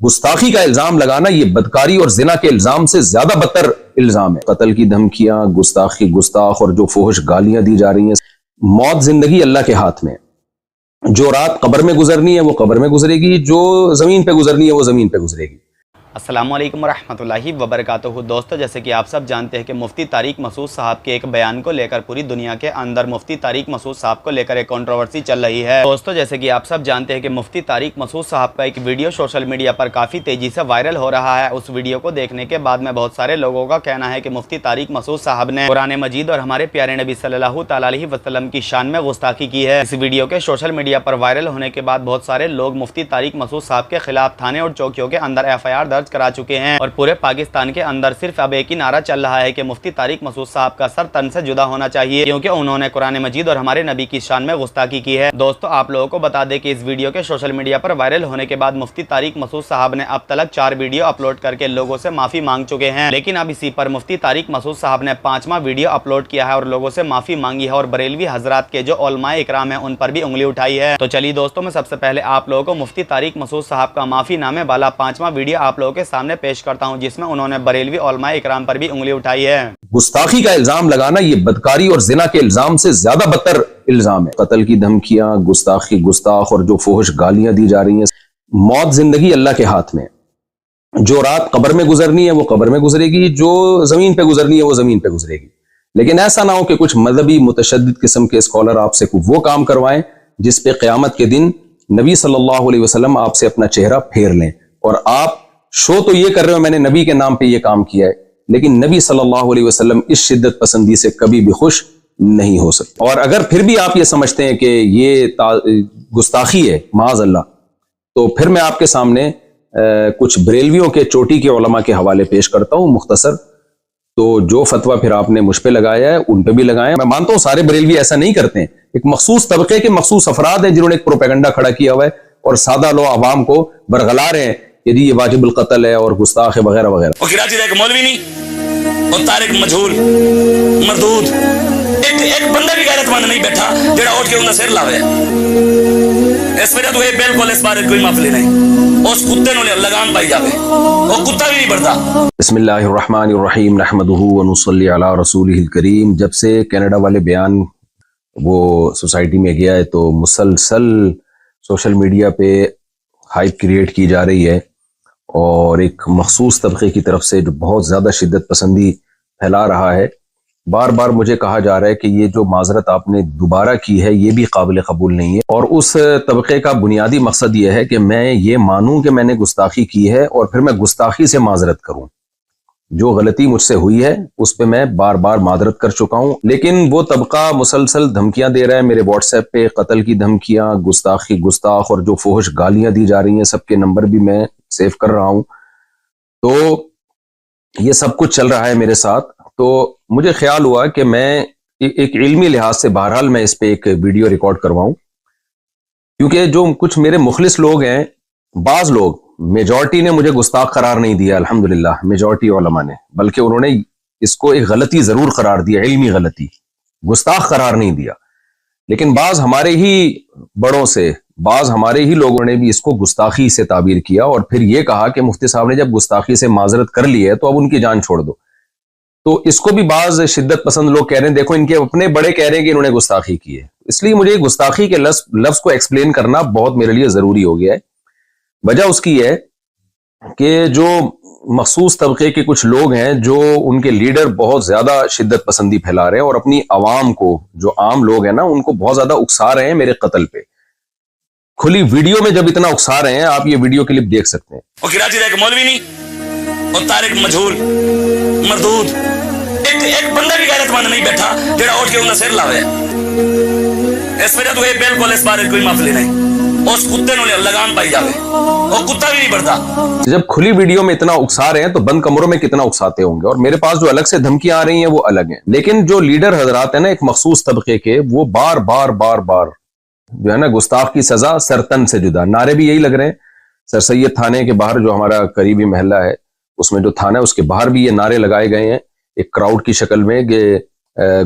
گستاخی کا الزام لگانا یہ بدکاری اور زنا کے الزام سے زیادہ بدتر الزام ہے۔ قتل کی دھمکیاں، گستاخ اور جو فحش گالیاں دی جا رہی ہیں۔ موت زندگی اللہ کے ہاتھ میں، جو رات قبر میں گزرنی ہے وہ قبر میں گزرے گی، جو زمین پہ گزرنی ہے وہ زمین پہ گزرے گی۔ السلام علیکم ورحمۃ اللہ وبرکاتہ۔ دوستو، جیسے کہ آپ سب جانتے ہیں کہ مفتی طارق مسعود صاحب کے ایک بیان کو لے کر پوری دنیا کے اندر مفتی طارق مسعود صاحب کو لے کر ایک کنٹروورسی چل رہی ہے۔ دوستو، جیسے کہ آپ سب جانتے ہیں کہ مفتی طارق مسعود صاحب کا ایک ویڈیو سوشل میڈیا پر کافی تیزی سے وائرل ہو رہا ہے۔ اس ویڈیو کو دیکھنے کے بعد میں بہت سارے لوگوں کا کہنا ہے کہ مفتی طارق مسعود صاحب نے قرآن مجید اور ہمارے پیارے نبی صلی اللہ تعالی علیہ وسلم کی شان میں گستاخی کی ہے۔ اس ویڈیو کے سوشل میڈیا پر وائرل ہونے کے بعد بہت سارے لوگ مفتی طارق مسعود صاحب کے خلاف تھانے اور چوکیوں کے اندر FIR درج کرا چکے ہیں، اور پورے پاکستان کے اندر صرف اب ایک ہی نعرہ چل رہا ہے کہ مفتی طارق مسعود صاحب کا سر تن سے جدا ہونا چاہیے، کیونکہ انہوں نے قرآن مجید اور ہمارے نبی کی شان میں گستاخی کی ہے۔ دوستو، آپ لوگوں کو بتا دیں کہ اس ویڈیو کے سوشل میڈیا پر وائرل ہونے کے بعد مفتی طارق مسعود صاحب نے اب تک 4 ویڈیو اپلوڈ کر کے لوگوں سے معافی مانگ چکے ہیں، لیکن اب اسی پر مفتی طارق مسعود صاحب نے 5واں ویڈیو اپلوڈ کیا ہے اور لوگوں سے معافی مانگی ہے، اور بریلوی حضرات کے جو علماء اکرام ہیں ان پر بھی انگلی اٹھائی ہے۔ تو چلیے دوستو، میں سب سے پہلے آپ لوگوں کو مفتی طارق مسعود صاحب کا معافی نامے والا 5واں ویڈیو آپ لوگوں کے سامنے پیش کرتا ہوں، جس میں انہوں نے بریلوی علماء اکرام پر بھی انگلی اٹھائی ہے۔ گستاخی کا الزام لگانا یہ بدکاری اور زنا کے الزام سے زیادہ بدتر الزام ہے۔ قتل کی دھمکیاں، گستاخ اور جو فحش گالیاں دی جا رہی ہیں۔ موت زندگی اللہ کے ہاتھ میں، جو رات قبر میں گزرنی ہے وہ قبر میں گزرے گی، جو زمین پہ گزرنی ہے وہ زمین پہ گزرے گی۔ لیکن ایسا نہ ہو کہ کچھ مذہبی متشدد قسم کے اسکالر آپ سے وہ کام کروائیں جس پہ قیامت کے دن نبی صلی اللہ علیہ وسلم آپ سے اپنا چہرہ پھیر لیں، اور آپ شو تو یہ کر رہے ہو میں نے نبی کے نام پہ یہ کام کیا ہے، لیکن نبی صلی اللہ علیہ وسلم اس شدت پسندی سے کبھی بھی خوش نہیں ہو سکتے۔ اور اگر پھر بھی آپ یہ سمجھتے ہیں کہ یہ گستاخی ہے معاذ اللہ، تو پھر میں آپ کے سامنے کچھ بریلویوں کے چوٹی کے علماء کے حوالے پیش کرتا ہوں مختصر۔ تو جو فتویٰ پھر آپ نے مجھ پہ لگایا ہے ان پہ بھی لگائیں۔ میں مانتا ہوں سارے بریلوی ایسا نہیں کرتے ہیں، ایک مخصوص طبقے کے مخصوص افراد ہیں جنہوں نے ایک پروپیگنڈا کھڑا کیا ہوا ہے اور سادہ لو عوام کو برگلا رہے ہیں کہ یہ واجب القتل ہے اور گستاخ ہے وغیرہ وغیرہ۔ وہ کراچی کا ایک مولوی نہیں اور طارق مجہول مردود، ایک بندہ بھی غیرت مند نہیں بیٹھا جڑا اٹھ کے انہاں سر لاوے۔ اس وجہ تو یہ بالکل اس بارے کوئی معافی نہیں، اس کتے نوں لگام پائی جاوے، وہ کتا بھی نہیں بڑھتا۔ بسم اللہ الرحمن الرحیم، نحمدہ ونصلی علی رسولہ الکریم۔ جب سے کینیڈا والے بیان وہ سوسائٹی میں گیا ہے تو مسلسل سوشل میڈیا پہ ہائپ کریٹ کی جا رہی ہے، اور ایک مخصوص طبقے کی طرف سے جو بہت زیادہ شدت پسندی پھیلا رہا ہے۔ بار بار مجھے کہا جا رہا ہے کہ یہ جو معذرت آپ نے دوبارہ کی ہے یہ بھی قابل قبول نہیں ہے، اور اس طبقے کا بنیادی مقصد یہ ہے کہ میں یہ مانوں کہ میں نے گستاخی کی ہے اور پھر میں گستاخی سے معذرت کروں۔ جو غلطی مجھ سے ہوئی ہے اس پہ میں بار بار معذرت کر چکا ہوں، لیکن وہ طبقہ مسلسل دھمکیاں دے رہا ہے میرے واٹس ایپ پہ، قتل کی دھمکیاں، گستاخ اور جو فحش گالیاں دی جا رہی ہیں، سب کے نمبر بھی میں سیو کر رہا ہوں۔ تو یہ سب کچھ چل رہا ہے میرے ساتھ، تو مجھے خیال ہوا کہ میں ایک علمی لحاظ سے بہرحال میں اس پہ ایک ویڈیو ریکارڈ کرواؤں، کیونکہ جو کچھ میرے مخلص لوگ ہیں، بعض لوگ، میجورٹی نے مجھے گستاخ قرار نہیں دیا الحمدللہ، میجورٹی علماء نے، بلکہ انہوں نے اس کو ایک غلطی ضرور قرار دیا، علمی غلطی، گستاخ قرار نہیں دیا۔ لیکن بعض ہمارے ہی بڑوں سے، بعض ہمارے ہی لوگوں نے بھی اس کو گستاخی سے تعبیر کیا، اور پھر یہ کہا کہ مفتی صاحب نے جب گستاخی سے معذرت کر لی ہے تو اب ان کی جان چھوڑ دو۔ تو اس کو بھی بعض شدت پسند لوگ کہہ رہے ہیں دیکھو ان کے اپنے بڑے کہہ رہے ہیں کہ انہوں نے گستاخی کی ہے۔ اس لیے مجھے گستاخی کے لفظ کو ایکسپلین کرنا بہت میرے لیے ضروری ہو گیا ہے۔ وجہ اس کی ہے کہ جو مخصوص طبقے کے کچھ لوگ ہیں جو ان کے لیڈر بہت زیادہ شدت پسندی پھیلا رہے ہیں، اور اپنی عوام کو، جو عام لوگ ہیں نا، ان کو بہت زیادہ اکسا رہے ہیں میرے قتل پہ۔ کھلی ویڈیو میں جب اتنا اکسا رہے ہیں، آپ یہ ویڈیو کلپ دیکھ سکتے ہیں۔ وہ کراچی کا ایک مولوی نہیں اور طارق مجہول مردود، ایک بندہ بھی غیرت مند نہیں بیٹھا جڑا اٹھ کے انہاں سر لاوے۔ اس وجہ تو یہ بالکل اس بارے کوئی معافی نہیں، اس کتے نوں لگام پائی جاوے، وہ کتا بھی نہیں بڑھتا۔ جب کھلی ویڈیو میں اتنا اکسا رہے ہیں تو بند کمروں میں کتنا اکساتے ہوں گے، اور میرے پاس جو الگ سے دھمکیاں آ رہی ہیں وہ الگ ہیں۔ لیکن جو لیڈر حضرات ہیں نا ایک مخصوص طبقے کے، وہ بار بار جو ہے نا گستاخ کی سزا سرتن سے جدا، نعرے بھی یہی لگ رہے ہیں۔ سر سید تھانے کے باہر جو ہمارا قریبی محلہ ہے، اس میں جو تھانہ ہے اس کے باہر بھی یہ نعرے لگائے گئے ہیں ایک کراؤڈ کی شکل میں کہ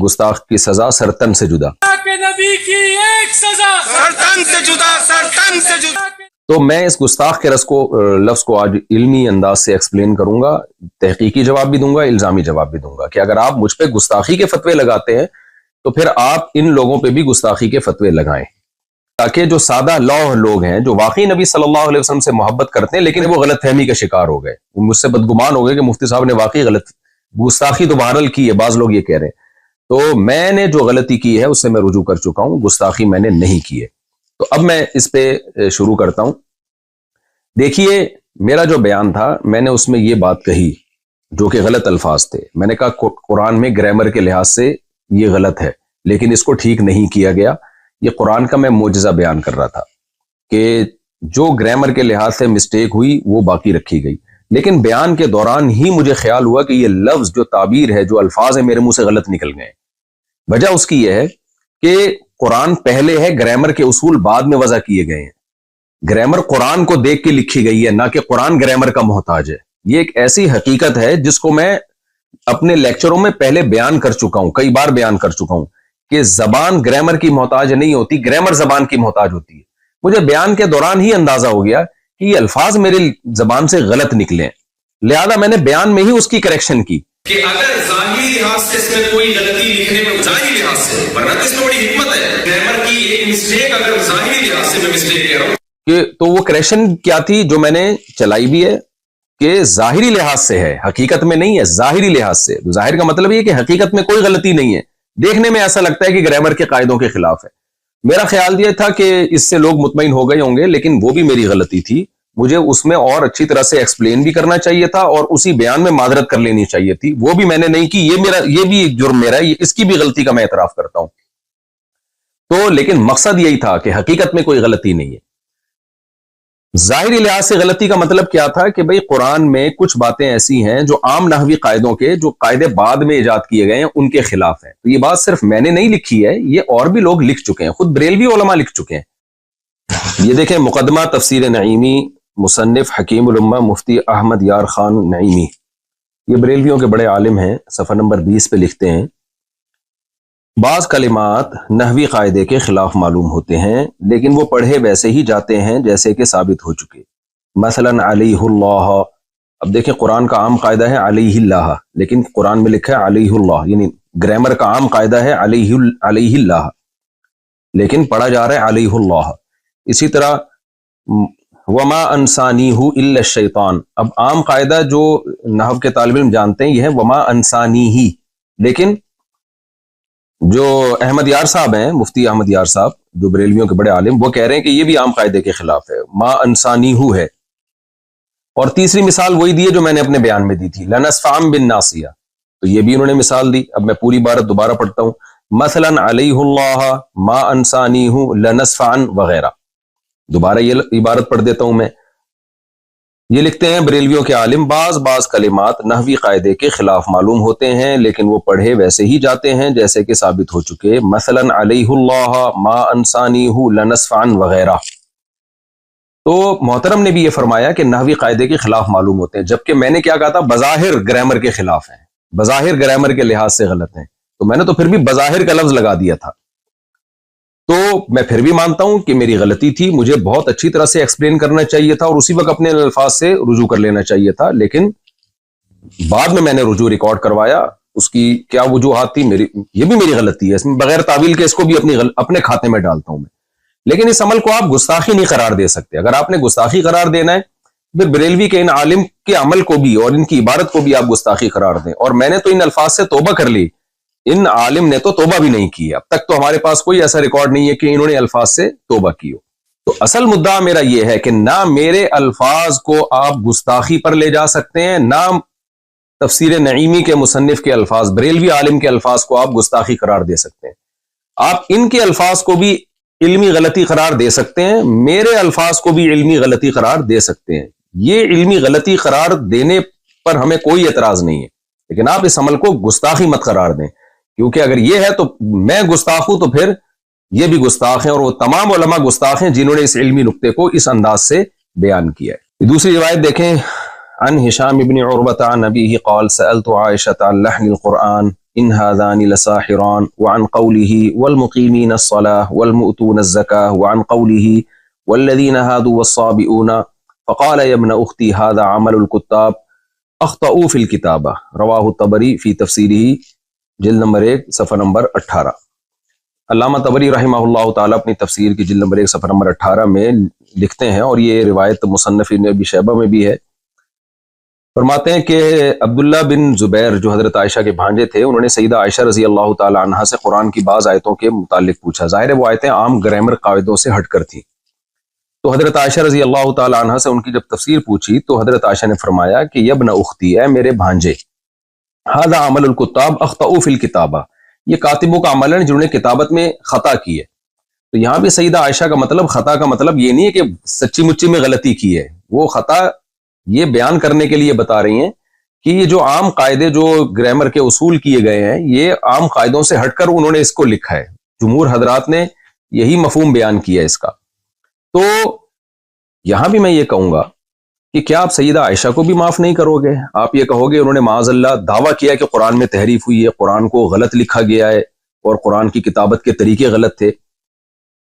گستاخ کی سزا سرتن سے جدا، نبی کی ایک سزا سرتن سے جدا، سرتن سے جدا۔ تو میں اس گستاخ کے لفظ کو آج علمی انداز سے ایکسپلین کروں گا، تحقیقی جواب بھی دوں گا، الزامی جواب بھی دوں گا کہ اگر آپ مجھ پہ گستاخی کے فتوے لگاتے ہیں تو پھر آپ ان لوگوں پہ بھی گستاخی کے فتوے لگائیں، تاکہ جو سادہ لوح لوگ ہیں جو واقعی نبی صلی اللہ علیہ وسلم سے محبت کرتے ہیں لیکن وہ غلط فہمی کا شکار ہو گئے، وہ مجھ سے بدگمان ہو گئے کہ مفتی صاحب نے واقعی غلط گستاخی تو بہرحال کی ہے، بعض لوگ یہ کہہ رہے ہیں، تو میں نے جو غلطی کی ہے اس سے میں رجوع کر چکا ہوں، گستاخی میں نے نہیں کی ہے۔ تو اب میں اس پہ شروع کرتا ہوں۔ دیکھیے میرا جو بیان تھا میں نے اس میں یہ بات کہی جو کہ غلط الفاظ تھے، میں نے کہا قرآن میں گرامر کے لحاظ سے یہ غلط ہے لیکن اس کو ٹھیک نہیں کیا گیا، یہ قرآن کا میں معجزہ بیان کر رہا تھا کہ جو گرامر کے لحاظ سے مسٹیک ہوئی وہ باقی رکھی گئی، لیکن بیان کے دوران ہی مجھے خیال ہوا کہ یہ لفظ جو تعبیر ہے جو الفاظ ہیں میرے منہ سے غلط نکل گئے۔ وجہ اس کی یہ ہے کہ قرآن پہلے ہے، گرامر کے اصول بعد میں وضع کیے گئے ہیں، گرامر قرآن کو دیکھ کے لکھی گئی ہے نہ کہ قرآن گرامر کا محتاج ہے۔ یہ ایک ایسی حقیقت ہے جس کو میں اپنے لیکچروں میں پہلے بیان کر چکا ہوں، کئی بار بیان کر چکا ہوں کہ زبان گرامر کی محتاج نہیں ہوتی، گرامر زبان کی محتاج ہوتی ہے۔ مجھے بیان کے دوران ہی اندازہ ہو گیا کہ یہ الفاظ میرے زبان سے غلط نکلے، لہذا میں نے بیان میں ہی اس کی کریکشن کی کہ اگر ظاہری لحاظ سے اس میں کوئی غلطی لکھنے میں، ظاہری لحاظ سے، ورنہ تو اس میں بڑی حکمت ہے، گرامر کی ایک مسٹیک اگر ظاہری لحاظ سے میں مسٹیک کہہ رہا ہوں کہ تو وہ کریکشن کیا تھی جو میں نے چلائی بھی ہے کہ ظاہری لحاظ سے ہے، حقیقت میں نہیں ہے، ظاہری لحاظ سے۔ ظاہر کا مطلب یہ کہ حقیقت میں کوئی غلطی نہیں ہے، دیکھنے میں ایسا لگتا ہے کہ گرامر کے قاعدوں کے خلاف ہے۔ میرا خیال یہ تھا کہ اس سے لوگ مطمئن ہو گئے ہوں گے، لیکن وہ بھی میری غلطی تھی، مجھے اس میں اور اچھی طرح سے ایکسپلین بھی کرنا چاہیے تھا اور اسی بیان میں معذرت کر لینی چاہیے تھی، وہ بھی میں نے نہیں کی۔ یہ بھی ایک جرم میرا ہے، اس کی بھی غلطی کا میں اعتراف کرتا ہوں۔ تو لیکن مقصد یہی تھا کہ حقیقت میں کوئی غلطی نہیں ہے۔ ظاہری لحاظ سے غلطی کا مطلب کیا تھا کہ بھئی قرآن میں کچھ باتیں ایسی ہیں جو عام نحوی قاعدوں کے، جو قاعدے بعد میں ایجاد کیے گئے ہیں، ان کے خلاف ہیں۔ تو یہ بات صرف میں نے نہیں لکھی ہے، یہ اور بھی لوگ لکھ چکے ہیں، خود بریلوی علماء لکھ چکے ہیں۔ یہ دیکھیں مقدمہ تفسیر نعیمی، مصنف حکیم الامہ مفتی احمد یار خان نعیمی، یہ بریلویوں کے بڑے عالم ہیں، صفحہ نمبر 20 پہ لکھتے ہیں بعض کلمات نحوی قاعدے کے خلاف معلوم ہوتے ہیں لیکن وہ پڑھے ویسے ہی جاتے ہیں جیسے کہ ثابت ہو چکے، مثلا علیہ اللہ۔ اب دیکھیں قرآن کا عام قاعدہ ہے علیہ اللہ، لیکن قرآن میں لکھا ہے علیہ اللہ، یعنی گرامر کا عام قاعدہ ہے علیہ اللہ، لیکن پڑھا جا رہا ہے علیہ اللہ۔ اسی طرح وما انسانیہ الا الشیطان، اب عام قاعدہ جو نحو کے طالب علم جانتے ہیں یہ ہے وما انسانیہ، لیکن جو احمد یار صاحب ہیں، مفتی احمد یار صاحب جو بریلویوں کے بڑے عالم، وہ کہہ رہے ہیں کہ یہ بھی عام قاعدے کے خلاف ہے، ما انسانیہ ہے۔ اور تیسری مثال وہی دی ہے جو میں نے اپنے بیان میں دی تھی، لنصفعن بالناصیہ، تو یہ بھی انہوں نے مثال دی۔ اب میں پوری عبارت دوبارہ پڑھتا ہوں، مثلا علیہ اللہ ما انسانیہ لنصفعن وغیرہ۔ دوبارہ یہ عبارت پڑھ دیتا ہوں میں، یہ لکھتے ہیں بریلویوں کے عالم بعض کلمات نحوی قاعدے کے خلاف معلوم ہوتے ہیں لیکن وہ پڑھے ویسے ہی جاتے ہیں جیسے کہ ثابت ہو چکے، مثلا علیہ اللہ ما انسانیہ لنصفعن وغیرہ۔ تو محترم نے بھی یہ فرمایا کہ نحوی قاعدے کے خلاف معلوم ہوتے ہیں، جبکہ میں نے کیا کہا تھا، بظاہر گرامر کے خلاف ہیں، بظاہر گرامر کے لحاظ سے غلط ہیں، تو میں نے تو پھر بھی بظاہر کا لفظ لگا دیا تھا۔ تو میں پھر بھی مانتا ہوں کہ میری غلطی تھی، مجھے بہت اچھی طرح سے ایکسپلین کرنا چاہیے تھا اور اسی وقت اپنے الفاظ سے رجوع کر لینا چاہیے تھا، لیکن بعد میں نے رجوع ریکارڈ کروایا، اس کی کیا وجوہات تھی، یہ بھی میری غلطی ہے، اس میں بغیر تعویل کے اس کو بھی اپنے کھاتے میں ڈالتا ہوں میں۔ لیکن اس عمل کو آپ گستاخی نہیں قرار دے سکتے، اگر آپ نے گستاخی قرار دینا ہے پھر بریلوی کے ان عالم کے عمل کو بھی اور ان کی عبارت کو بھی آپ گستاخی قرار دیں۔ اور میں نے تو ان الفاظ سے توبہ کر لی، ان عالم نے تو توبہ بھی نہیں کی، اب تک تو ہمارے پاس کوئی ایسا ریکارڈ نہیں ہے کہ انہوں نے الفاظ سے توبہ کی ہو۔ تو اصل مدعا میرا یہ ہے کہ نہ میرے الفاظ کو آپ گستاخی پر لے جا سکتے ہیں، نہ تفسیر نعیمی کے مصنف کے الفاظ، بریلوی عالم کے الفاظ کو آپ گستاخی قرار دے سکتے ہیں۔ آپ ان کے الفاظ کو بھی علمی غلطی قرار دے سکتے ہیں، میرے الفاظ کو بھی علمی غلطی قرار دے سکتے ہیں، یہ علمی غلطی قرار دینے پر ہمیں کوئی اعتراض نہیں ہے، لیکن آپ اس عمل کو گستاخی مت قرار دیں، کیونکہ اگر یہ ہے تو میں گستاخ ہوں تو پھر یہ بھی گستاخ ہیں، اور وہ تمام علماء گستاخ ہیں جنہوں نے اس علمی نقطے کو اس انداز سے بیان کیا ہے۔ دوسری روایت دیکھیں، عن ہشام ابن عروۃ عن ابیہ قال سألت عائشۃ عن لحن القرآن ان هذان لساحران وعن قوله والمقيمين الصلاة والمؤتون الزكاة وعن قوله والذین هادوا والصابئون فقال یا ابن اختی هذا عمل الکتاب اخطأوا فی الکتابہ رواہ الطبری فی تفسیرہ جلد نمبر 1 صفحہ نمبر 18۔ علامہ طبری رحمہ اللہ تعالیٰ اپنی تفسیر کی جلد نمبر 1 صفحہ نمبر 18 میں لکھتے ہیں، اور یہ روایت مصنف ابن ابی شیبہ میں بھی ہے، فرماتے ہیں کہ عبداللہ بن زبیر جو حضرت عائشہ کے بھانجے تھے، انہوں نے سیدہ عائشہ رضی اللہ تعالی عنہا سے قرآن کی بعض آیتوں کے متعلق پوچھا۔ ظاہر ہے وہ آیتیں عام گرامر قاعدوں سے ہٹ کر تھیں، تو حضرت عائشہ رضی اللہ تعالی عنہا سے ان کی جب تفسیر پوچھی تو حضرت عائشہ نے فرمایا کہ یا ابن اختی، اے میرے بھانجے، ھذا عمل الکتاب اخطأوا فی الکتابہ، یہ کاتبوں کا عمل ہے جنہوں نے کتابت میں خطا کی ہے۔ تو یہاں بھی سیدہ عائشہ کا مطلب، خطا کا مطلب یہ نہیں ہے کہ سچی مچی میں غلطی کی ہے، وہ خطا یہ بیان کرنے کے لیے بتا رہی ہیں کہ یہ جو عام قاعدے جو گرامر کے اصول کیے گئے ہیں، یہ عام قاعدوں سے ہٹ کر انہوں نے اس کو لکھا ہے۔ جمہور حضرات نے یہی مفہوم بیان کیا ہے اس کا۔ تو یہاں بھی میں یہ کہوں گا کہ کیا آپ سیدہ عائشہ کو بھی معاف نہیں کرو گے؟ آپ یہ کہو گے انہوں نے معاذ اللہ دعویٰ کیا کہ قرآن میں تحریف ہوئی ہے، قرآن کو غلط لکھا گیا ہے اور قرآن کی کتابت کے طریقے غلط تھے،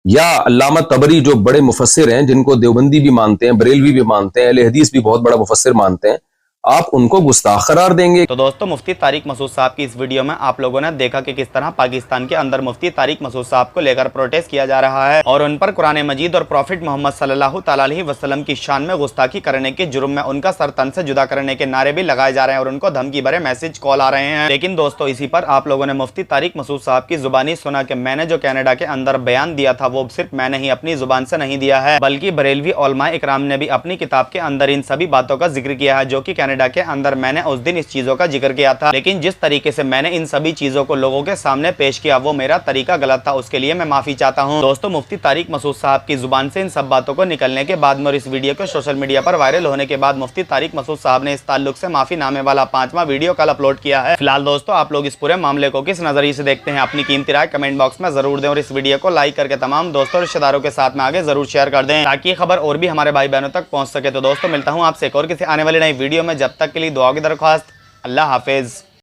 یا علامہ طبری جو بڑے مفسر ہیں، جن کو دیوبندی بھی مانتے ہیں، بریلوی بھی مانتے ہیں، اہل حدیث بھی بہت بڑا مفسر مانتے ہیں، آپ ان کو گستاخ قرار دیں گے؟ تو دوستو، مفتی طارق مسعود صاحب کی اس ویڈیو میں آپ لوگوں نے دیکھا کہ کس طرح پاکستان کے اندر مفتی طارق مسعود صاحب کو لے کر پروٹیسٹ کیا جا رہا ہے، اور ان پر قرآن مجید اور پروفٹ محمد صلی اللہ تعالیٰ علیہ وسلم کی شان میں گستاخی کرنے کے جرم میں ان کا سر تن سے جدا کرنے کے نعرے بھی لگائے جا رہے ہیں، اور ان کو دھمکی بھرے میسج کال آ رہے ہیں۔ لیکن دوستو، اسی پر آپ لوگوں نے مفتی طارق مسعود صاحب کی زبانی سنا کہ میں نے جو کینیڈا کے اندر بیان دیا تھا وہ صرف میں نے ہی اپنی زبان سے نہیں دیا ہے، بلکہ بریلوی علماء اکرام نے بھی اپنی کتاب کے اندر ان سبھی باتوں کا ذکر کیا ہے جو کہ کینیڈا کے اندر میں نے اس دن اس چیزوں کا ذکر کیا تھا۔ لیکن جس طریقے سے میں نے ان سبھی چیزوں کو لوگوں کے سامنے پیش کیا وہ میرا طریقہ غلط تھا، اس کے لیے میں معافی چاہتا ہوں۔ دوستو، مفتی طارق مسعود صاحب کی زبان سے ان سب باتوں کو نکلنے کے بعد میں اور اس ویڈیو کو سوشل میڈیا پر وائرل ہونے کے بعد مفتی طارق مسعود صاحب نے اس تعلق سے معافی نامے والا 5واں ویڈیو کل اپلوڈ کیا ہے۔ فی الحال دوستو، آپ لوگ اس پورے معاملے کو کس نظریے سے دیکھتے ہیں؟ اپنی قیمتی رائے کمنٹ باکس میں ضرور دیں، اور اس ویڈیو کو لائک کر کے تمام دوستوں اور رشتہ داروں کے ساتھ میں آگے ضرور شیئر کر دیں تاکہ یہ خبر اور بھی ہمارے بھائی بہنوں تک پہنچ سکے۔ تو دوستو، ملتا ہوں آپ سے ایک اور کسی آنے والی نئی ویڈیو میں، جب تک کے لیے دعا کی درخواست۔ اللہ حافظ۔